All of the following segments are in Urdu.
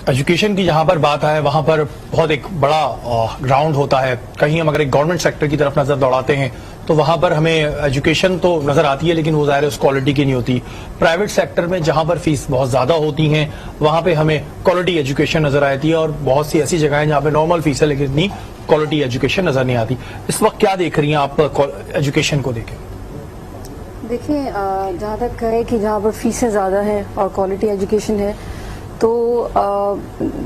ایجوکیشن کی جہاں پر بات آئے وہاں پر بہت ایک بڑا گراؤنڈ ہوتا ہے. کہیں ہم اگر ایک گورنمنٹ سیکٹر کی طرف نظر دوڑاتے ہیں تو وہاں پر ہمیں ایجوکیشن تو نظر آتی ہے لیکن وہ ظاہر اس کوالٹی کی نہیں ہوتی. پرائیویٹ سیکٹر میں جہاں پر فیس بہت زیادہ ہوتی ہیں وہاں پہ ہمیں کوالٹی ایجوکیشن نظر آتی ہے, اور بہت سی ایسی جگہیں جہاں پہ نارمل فیس ہے لیکن اتنی کوالٹی ایجوکیشن نظر نہیں آتی. اس وقت کیا دیکھ رہی ہیں آپ ایجوکیشن کو دیکھیں؟ دیکھیں, جہاں تک ہے کہ جہاں پر فیسیں زیادہ ہیں اور کوالٹی ایجوکیشن ہے تو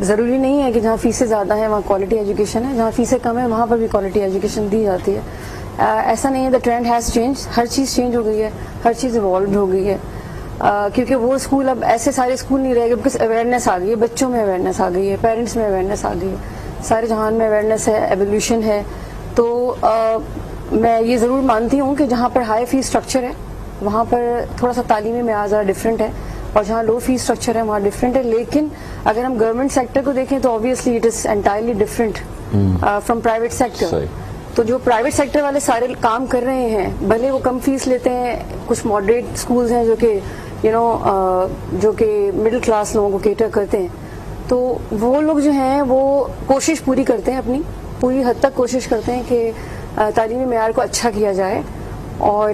ضروری نہیں ہے کہ جہاں فیسیں زیادہ ہیں وہاں کوالٹی ایجوکیشن ہے. جہاں فیسیں کم ہیں وہاں پر بھی کوالٹی ایجوکیشن دی جاتی ہے. ایسا نہیں ہے, دا ٹرینڈ ہیز چینج, ہر چیز چینج ہو گئی ہے, ہر چیز ایوالوڈ ہو گئی ہے. کیونکہ وہ اسکول اب ایسے سارے اسکول نہیں رہے گا, بکاز اویئرنیس آ گئی ہے, بچوں میں اویئرنیس آ گئی ہے, پیرنٹس میں اویئرنیس آ گئی ہے, سارے جہان میں اویئرنیس ہے, ایولیوشن ہے. تو میں یہ ضرور مانتی ہوں کہ جہاں پر ہائی فیس اسٹرکچر ہے وہاں پر تھوڑا سا تعلیمی معیار ذرا ڈفرینٹ ہے, اور جہاں لو فیس اسٹرکچر ہے وہاں ڈفرینٹ ہے. لیکن اگر ہم گورنمنٹ سیکٹر کو دیکھیں تو obviously it is entirely different from private sector. تو جو پرائیویٹ سیکٹر والے سارے کام کر رہے ہیں بھلے وہ کم فیس لیتے ہیں, کچھ ماڈریٹ اسکولز ہیں جو کہ جو کہ مڈل کلاس لوگوں کو کیٹر کرتے ہیں, تو وہ لوگ جو ہیں وہ کوشش پوری کرتے ہیں, اپنی پوری حد تک کوشش کرتے ہیں کہ تعلیمی معیار کو اچھا کیا جائے اور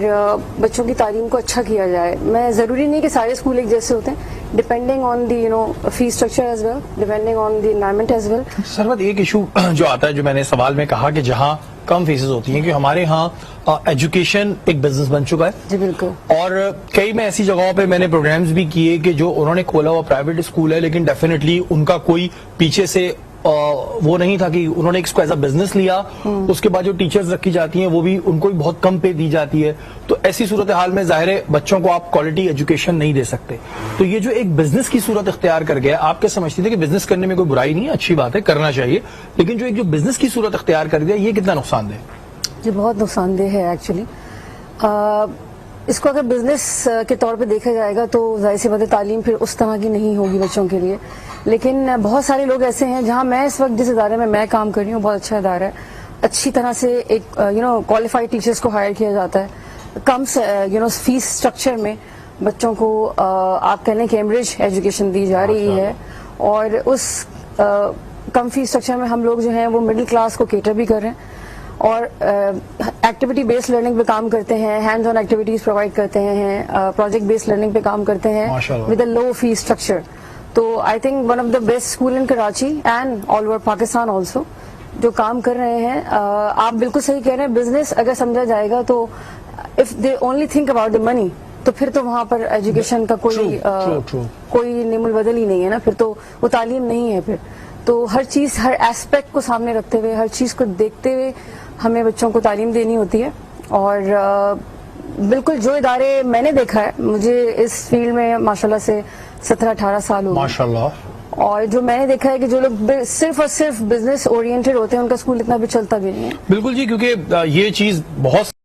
بچوں کی تعلیم کو اچھا کیا جائے. میں ضروری نہیں کہ سارے اسکول ایک جیسے ہوتے ہیں, depending on the fee structure as well, depending on the environment as well. سربت ایک ایشو جو آتا ہے جو میں نے سوال میں کہا کہ جہاں کم فیسز ہوتی ہیں, کہ ہمارے ہاں ایجوکیشن ایک بزنس بن چکا ہے. جی بالکل. اور کئی میں ایسی جگہوں پہ میں نے پروگرامز بھی کیے کہ جو انہوں نے کھولا ہوا پرائیویٹ اسکول ہے لیکن ڈیفینیٹلی ان کا کوئی پیچھے سے وہ نہیں تھا کہ انہوں نے اس کو ایز اے بزنس لیا. اس کے بعد جو ٹیچرز رکھی جاتی ہیں وہ بھی ان کو بہت کم پے دی جاتی ہے. تو ایسی صورتحال میں ظاہر ہے بچوں کو آپ کوالٹی ایجوکیشن نہیں دے سکتے. تو یہ جو ایک بزنس کی صورت اختیار کر گیا, آپ کیا سمجھتے تھے کہ بزنس کرنے میں کوئی برائی نہیں ہے, اچھی بات ہے, کرنا چاہیے, لیکن جو ایک جو بزنس کی صورت اختیار کر گیا یہ کتنا نقصان دہ؟ جی بہت نقصان دہ ہے ایکچولی. اس کو اگر بزنس کے طور پہ دیکھا جائے گا تو ظاہر سی بات ہے تعلیم پھر اس طرح کی نہیں ہوگی بچوں کے لیے. لیکن بہت سارے لوگ ایسے ہیں, جہاں میں اس وقت جس ادارے میں میں کام کر رہی ہوں بہت اچھا ادارہ ہے, اچھی طرح سے ایک کوالیفائڈ ٹیچرز کو ہائر کیا جاتا ہے, کم فیس اسٹرکچر میں بچوں کو آپ کہہ لیں کیمبرج ایجوکیشن دی جا رہی ہے. اور اس کم فیس اسٹرکچر میں ہم لوگ جو ہیں وہ مڈل کلاس کو کیٹر بھی کر رہے ہیں, اور ایکٹیویٹی بیسڈ لرننگ پہ کام کرتے ہیں, ہینڈز آن ایکٹیویٹیز پرووائڈ کرتے ہیں, پروجیکٹ بیسڈ لرننگ پہ کام کرتے ہیں with a low fee structure. تو I think one of the best school in Karachi and all over Pakistan also جو کام کر رہے ہیں. آپ بالکل صحیح کہہ رہے ہیں, بزنس اگر سمجھا جائے گا تو if they only think about the money تو پھر تو وہاں پر ایجوکیشن کا کوئی نیم البدل ہی نہیں ہے نا, پھر تو وہ تعلیم نہیں ہے. پھر تو ہر چیز, ہر ایسپیکٹ کو سامنے رکھتے ہوئے, ہر چیز کو دیکھتے ہوئے ہمیں بچوں کو تعلیم دینی ہوتی ہے. اور بالکل جو ادارے میں نے دیکھا ہے, مجھے اس فیلڈ میں ماشاءاللہ سے 17-18 سال ہو گئے, اور جو میں نے دیکھا ہے کہ جو لوگ صرف اور صرف بزنس اورینٹڈ ہوتے ہیں ان کا اسکول اتنا بھی چلتا بھی نہیں ہے. بالکل جی, کیونکہ یہ چیز بہت